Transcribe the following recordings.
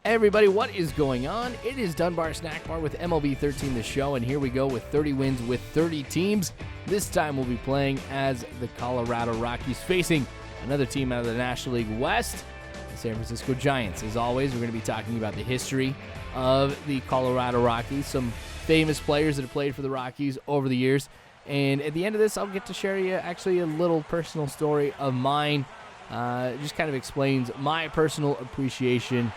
Hey everybody, what is going on? It is Dunbar Snackbar with MLB 13 the show, and here we go with 30 wins with 30 teams. This time we'll be playing as the Colorado Rockies, facing another team out of the National League West, the San Francisco Giants. As always, we're going to be talking about the history of the Colorado Rockies, some famous players that have played for the Rockies over the years, and at the end of this, I'll get to share you actually a little personal story of mine. It just kind of explains my personal appreciation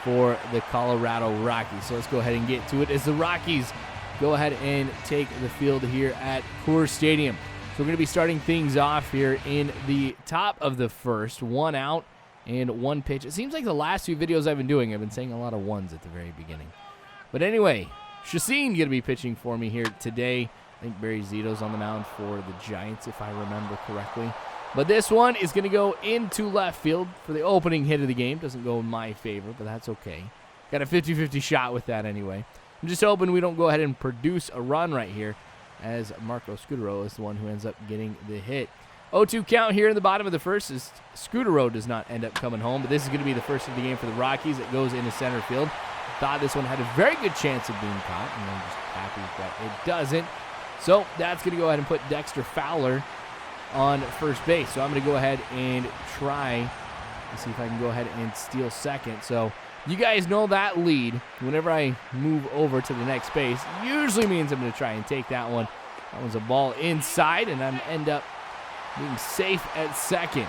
for the Colorado Rockies. So let's go ahead and get to it as the Rockies go ahead and take the field here at Coors Stadium. So we're going to be starting things off here in the top of the first. One out and one pitch. It seems like the last few videos I've been doing, I've been saying a lot of ones at the very beginning. But anyway, Chacin going to be pitching for me here today. I think Barry Zito's on the mound for the Giants, if I remember correctly. But this one is going to go into left field for the opening hit of the game. Doesn't go in my favor, but that's okay. Got a 50-50 shot with that anyway. I'm just hoping we don't go ahead and produce a run right here, as Marco Scutaro is the one who ends up getting the hit. 0-2 count here in the bottom of the first as Scutaro does not end up coming home, but this is going to be the first of the game for the Rockies. It goes into center field. Thought this one had a very good chance of being caught, and I'm just happy that it doesn't. So that's going to go ahead and put Dexter Fowler on first base. So I'm going to go ahead and try and see if I can go ahead and steal second. So you guys know that lead. Whenever I move over to the next base, usually means I'm going to try and take that one. That one's a ball inside, and I'm end up being safe at second.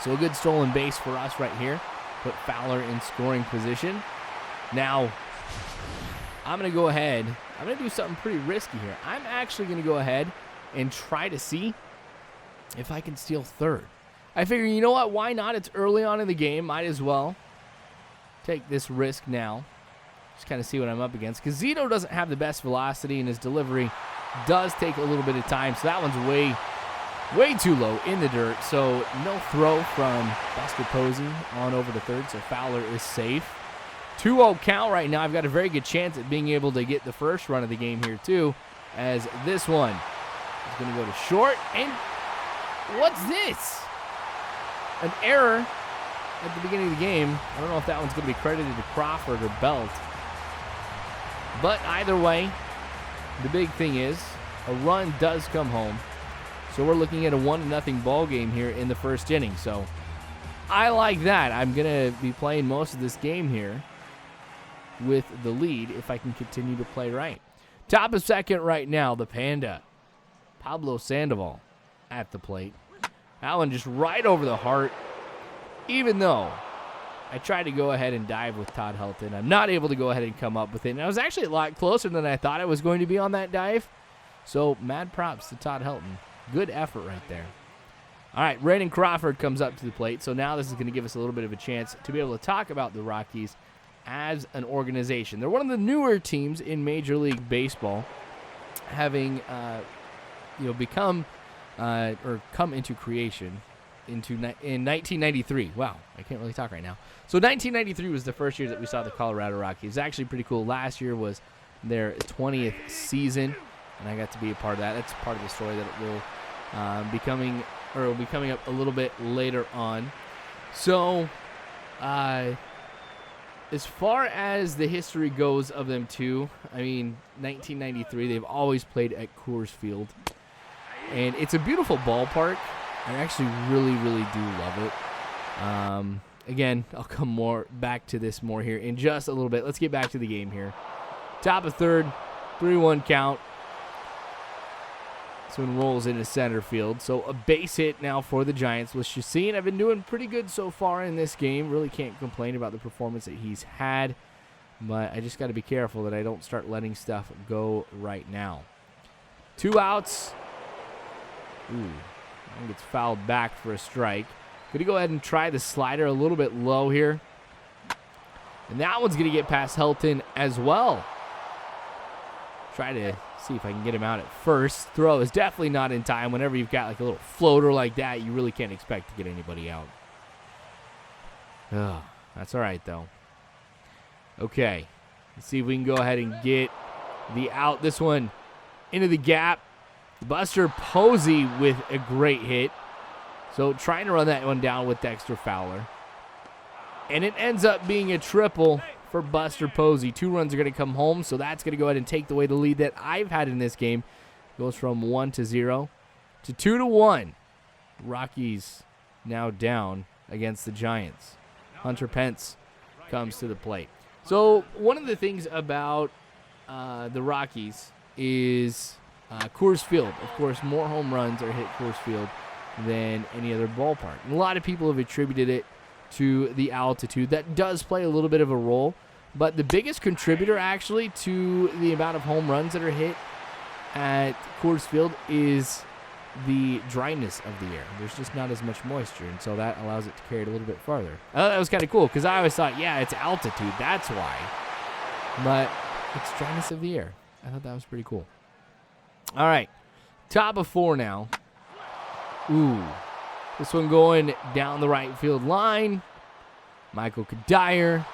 So a good stolen base for us right here. Put Fowler in scoring position. Now, I'm going to go ahead. I'm going to do something pretty risky here. I'm actually going to go ahead and try to see if I can steal third. I figure, you know what? Why not? It's early on in the game. Might as well take this risk now. Just kind of see what I'm up against. Because Zito doesn't have the best velocity, and his delivery does take a little bit of time. So that one's way too low in the dirt. So no throw from Buster Posey on over to third. So Fowler is safe. 2-0 count right now. I've got a very good chance at being able to get the first run of the game here too, as this one is going to go to short. And what's this? An error at the beginning of the game. I don't know if that one's going to be credited to Crawford or Belt. But either way, the big thing is a run does come home. So we're looking at a 1-0 ball game here in the first inning. So I like that. I'm going to be playing most of this game here with the lead if I can continue to play right. Top of second right now, the Panda, Pablo Sandoval at the plate. That one just right over the heart. Even though I tried to go ahead and dive with Todd Helton, I'm not able to go ahead and come up with it. And I was actually a lot closer than I thought I was going to be on that dive. So mad props to Todd Helton. Good effort right there. All right, Brandon Crawford comes up to the plate. So now this is going to give us a little bit of a chance to be able to talk about the Rockies as an organization. They're one of the newer teams in Major League Baseball, having become or come into creation in 1993. Wow, I can't really talk right now. So 1993 was the first year that we saw the Colorado Rockies. It's actually pretty cool. Last year was their 20th season, and I got to be a part of that. That's part of the story that will be coming up a little bit later on. So, as far as the history goes of them too, I mean, 1993, they've always played at Coors Field. And it's a beautiful ballpark. I actually really, really do love it. Again, I'll come back to this more here in just a little bit. Let's get back to the game here. Top of third, 3-1 count. This one rolls into center field. So a base hit now for the Giants with Chacin. I've been doing pretty good so far in this game. Really can't complain about the performance that he's had. But I just got to be careful that I don't start letting stuff go right now. 2 outs. Ooh, I think it's fouled back for a strike. Going to go ahead and try the slider a little bit low here. And that one's going to get past Helton as well. Try to see if I can get him out at first. Throw is definitely not in time. Whenever you've got like a little floater like that, you really can't expect to get anybody out. Oh, that's all right, though. Okay. Let's see if we can go ahead and get the out. This one into the gap. Buster Posey with a great hit. So trying to run that one down with Dexter Fowler. And it ends up being a triple for Buster Posey. 2 runs are going to come home, so that's going to go ahead and take away the lead that I've had in this game. Goes from 1-0 to 2-1. Rockies now down against the Giants. Hunter Pence comes to the plate. So one of the things about the Rockies is Coors Field. Of course, more home runs are hit Coors Field than any other ballpark. And a lot of people have attributed it to the altitude. That does play a little bit of a role, but the biggest contributor actually to the amount of home runs that are hit at Coors Field is the dryness of the air. There's just not as much moisture, and so that allows it to carry it a little bit farther. I thought that was kind of cool because I always thought, yeah, it's altitude, that's why. But it's dryness of the air. I thought that was pretty cool. All right, top of 4 now. Ooh, this one going down the right field line. Michael Kadire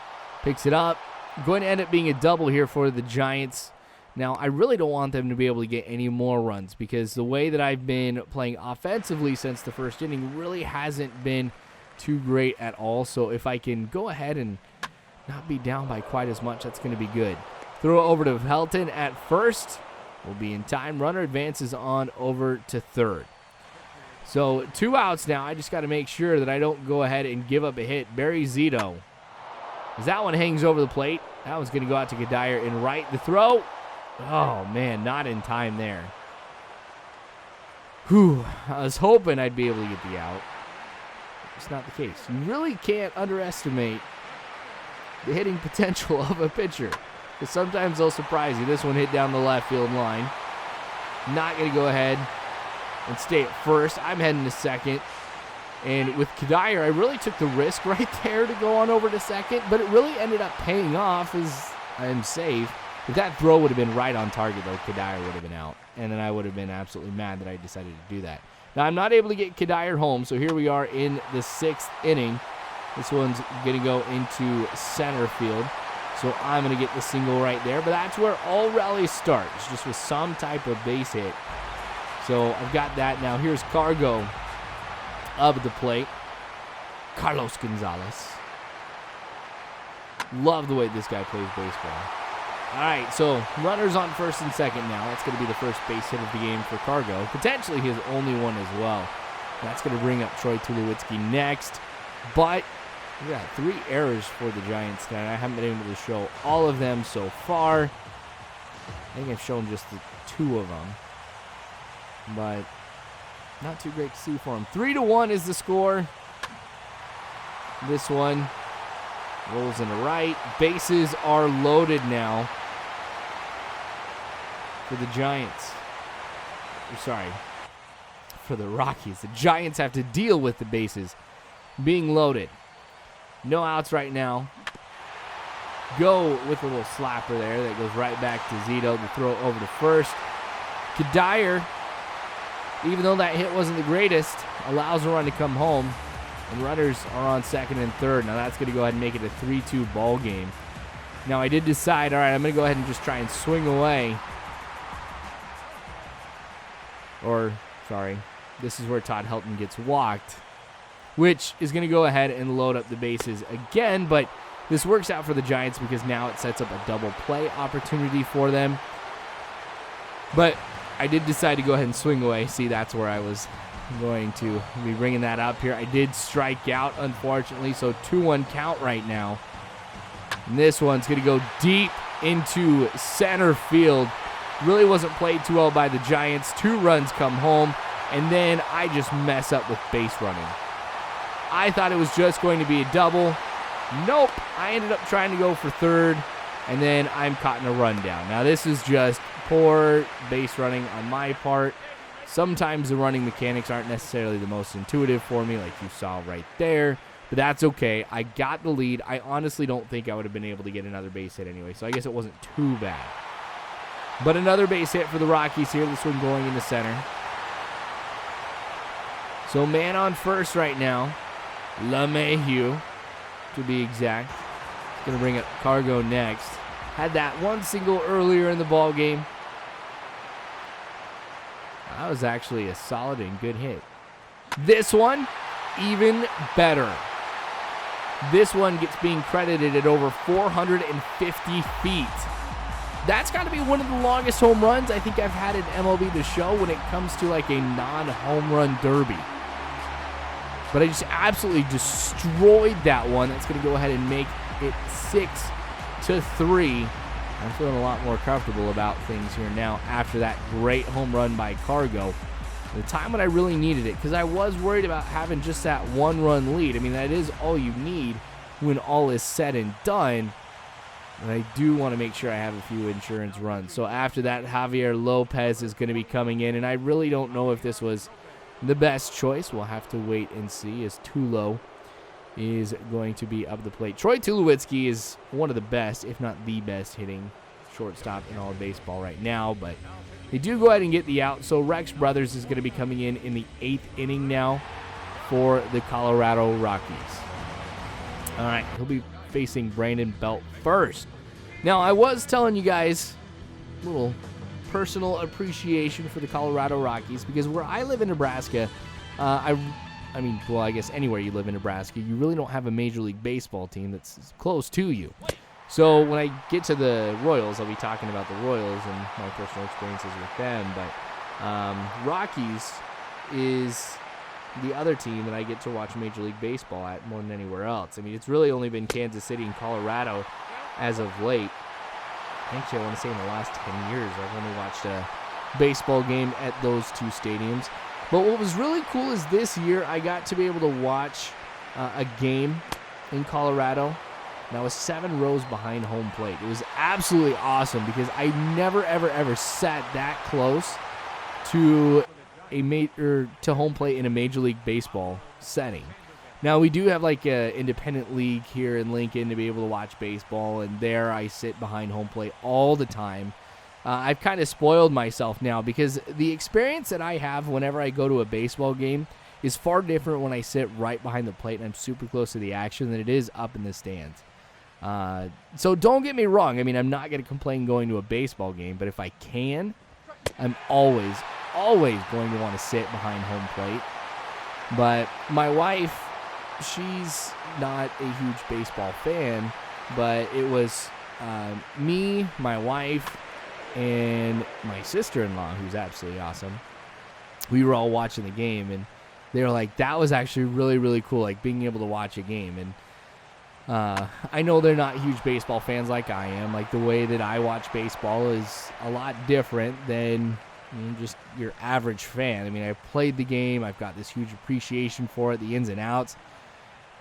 picks it up. Going to end up being a double here for the Giants. Now, I really don't want them to be able to get any more runs because the way that I've been playing offensively since the first inning really hasn't been too great at all. So if I can go ahead and not be down by quite as much, that's going to be good. Throw it over to Helton at first. Will be in time. Runner advances on over to third. So 2 outs now. I just got to make sure that I don't go ahead and give up a hit. Barry Zito. As that one hangs over the plate, that one's going to go out to Kadire in right. The throw. Oh, man, not in time there. Whew, I was hoping I'd be able to get the out. It's not the case. You really can't underestimate the hitting potential of a pitcher, because sometimes they'll surprise you. This one hit down the left field line. Not going to go ahead and stay at first. I'm heading to second. And with Kadire, I really took the risk right there to go on over to second, but it really ended up paying off as I'm safe. If that throw would have been right on target, though, Kadire would have been out. And then I would have been absolutely mad that I decided to do that. Now, I'm not able to get Kadire home, so here we are in the 6th inning. This one's going to go into center field. So I'm going to get the single right there. But that's where all rallies start. It's just with some type of base hit. So I've got that. Now here's Cargo up at the plate. Carlos Gonzalez. Love the way this guy plays baseball. All right, so runners on first and second now. That's going to be the first base hit of the game for Cargo. Potentially his only one as well. That's going to bring up Troy Tulowitzki next. But we got 3 errors for the Giants tonight. I haven't been able to show all of them so far. I think I've shown just the 2 of them. But not too great to see for him. 3-1 is the score. This one rolls into right. Bases are loaded now for the Giants. Sorry, for the Rockies. The Giants have to deal with the bases being loaded. No outs right now. Go with a little slapper there that goes right back to Zito to throw over to first. Kadire, even though that hit wasn't the greatest, allows a run to come home. And runners are on second and third. Now that's going to go ahead and make it a 3-2 ball game. Now I did decide, all right, I'm going to go ahead and just try and swing away. Or, sorry, this is where Todd Helton gets walked, which is going to go ahead and load up the bases again. But this works out for the Giants because now it sets up a double play opportunity for them. But I did decide to go ahead and swing away. See, that's where I was going to be bringing that up here. I did strike out, unfortunately, so 2-1 count right now. And this one's going to go deep into center field. Really wasn't played too well by the Giants. 2 runs come home, and then I just mess up with base running. I thought it was just going to be a double. Nope. I ended up trying to go for third, and then I'm caught in a rundown. Now, this is just poor base running on my part. Sometimes the running mechanics aren't necessarily the most intuitive for me, like you saw right there. But that's okay. I got the lead. I honestly don't think I would have been able to get another base hit anyway, so I guess it wasn't too bad. But another base hit for the Rockies here. This one going into center. So man on first right now. LeMahieu, to be exact. Going to bring up Cargo next. Had that one single earlier in the ball game. That was actually a solid and good hit. This one, even better. This one gets being credited at over 450 feet. That's got to be one of the longest home runs I think I've had in MLB The Show when it comes to like a non-home run derby. But I just absolutely destroyed that one. That's going to go ahead and make it 6-3. I'm feeling a lot more comfortable about things here now after that great home run by Cargo. The time when I really needed it, because I was worried about having just that one-run lead. I mean, that is all you need when all is said and done. And I do want to make sure I have a few insurance runs. So after that, Javier Lopez is going to be coming in, and I really don't know if this was the best choice. We'll have to wait and see, as Tulo is going to be up the plate. Troy Tulowitzki is one of the best, if not the best, hitting shortstop in all of baseball right now, but they do go ahead and get the out. So Rex Brothers is going to be coming in the 8th inning now for the Colorado Rockies. All right, he'll be facing Brandon Belt first. Now, I was telling you guys a little personal appreciation for the Colorado Rockies, because where I live in Nebraska, I guess anywhere you live in Nebraska, you really don't have a Major League Baseball team that's close to you. So when I get to the Royals, I'll be talking about the Royals and my personal experiences with them. But Rockies is the other team that I get to watch Major League Baseball at more than anywhere else. I mean, it's really only been Kansas City and Colorado as of late. Actually, I want to say in the last 10 years, I've only watched a baseball game at those two stadiums. But what was really cool is this year I got to be able to watch a game in Colorado. And I was 7 rows behind home plate. It was absolutely awesome because I never, ever, ever sat that close to to home plate in a Major League Baseball setting. Now, we do have like an independent league here in Lincoln to be able to watch baseball, and there I sit behind home plate all the time. I've kind of spoiled myself now because the experience that I have whenever I go to a baseball game is far different when I sit right behind the plate and I'm super close to the action than it is up in the stands. So don't get me wrong. I mean, I'm not going to complain going to a baseball game, but if I can, I'm always going to want to sit behind home plate. But my wife, she's not a huge baseball fan, but it was me, my wife, and my sister-in-law, who's absolutely awesome. We were all watching the game, and they were like, that was actually really, really cool, like being able to watch a game. And I know they're not huge baseball fans like I am. Like, the way that I watch baseball is a lot different than just your average fan. I mean, I played the game. I've got this huge appreciation for it, the ins and outs.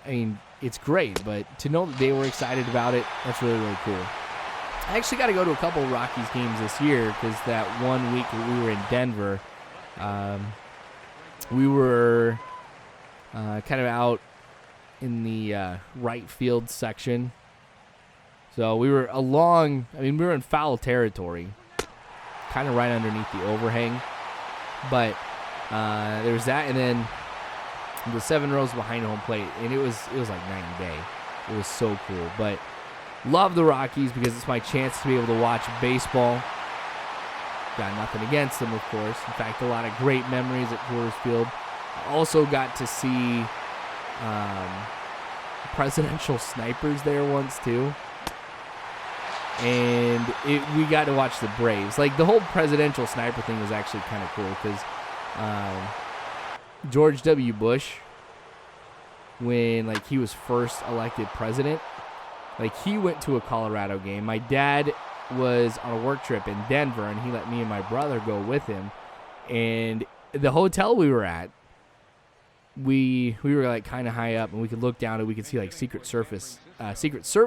I mean, it's great, but to know that they were excited about it, that's really, really cool. I actually got to go to a couple of Rockies games this year because that one week that we were in Denver, we were kind of out in the right field section. So we were we were in foul territory, kind of right underneath the overhang. But there was that, and then the 7 rows behind home plate, and it was like night and day. It was so cool. But love the Rockies because it's my chance to be able to watch baseball. Got nothing against them, of course. In fact, a lot of great memories at Coors Field. Also got to see presidential snipers there once too. And we got to watch the Braves. Like, the whole presidential sniper thing was actually kind of cool because George W. Bush, when like he was first elected president, like he went to a Colorado game. My dad was on a work trip in Denver, and he let me and my brother go with him. And the hotel we were at, we were like kind of high up, and we could look down and we could see like Secret Service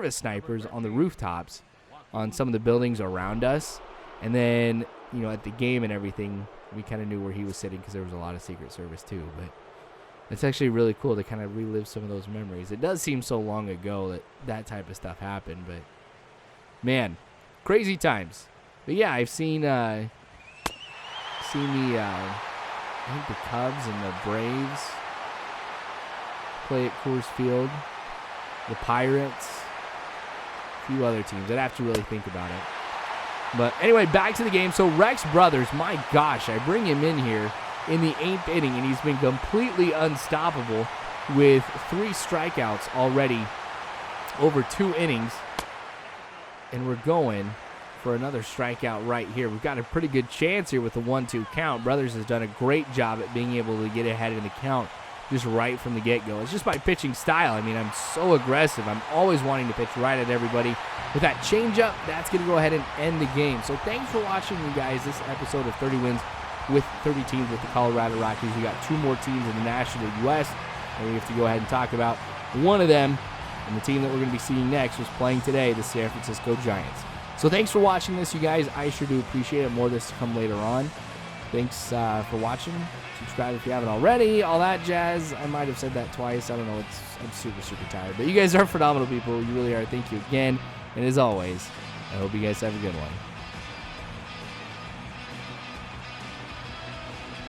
snipers on the rooftops on some of the buildings around us. And then, at the game and everything, we kind of knew where he was sitting because there was a lot of Secret Service too. But it's actually really cool to kind of relive some of those memories. It does seem so long ago that type of stuff happened, but man, crazy times. But yeah, I've seen the I think the Cubs and the Braves play at Coors Field, the Pirates, a few other teams. I'd have to really think about it. But anyway, back to the game. So Rex Brothers, my gosh, I bring him in here in the 8th inning, and he's been completely unstoppable with 3 strikeouts already over 2 innings. And we're going for another strikeout right here. We've got a pretty good chance here with the 1-2 count. Brothers has done a great job at being able to get ahead in the count just right from the get-go. It's just my pitching style. I mean, I'm so aggressive. I'm always wanting to pitch right at everybody. With that changeup, that's going to go ahead and end the game. So thanks for watching, you guys, this episode of 30 Wins with 30 Teams with the Colorado Rockies. We got 2 more teams in the National League West, and we have to go ahead and talk about one of them. And the team that we're going to be seeing next was playing today, the San Francisco Giants. So thanks for watching this, you guys. I sure do appreciate it. More of this to come later on. Thanks for watching. Subscribe if you haven't already. All that jazz. I might have said that twice. I don't know. I'm super, super tired. But you guys are phenomenal people. You really are. Thank you again. And as always, I hope you guys have a good one.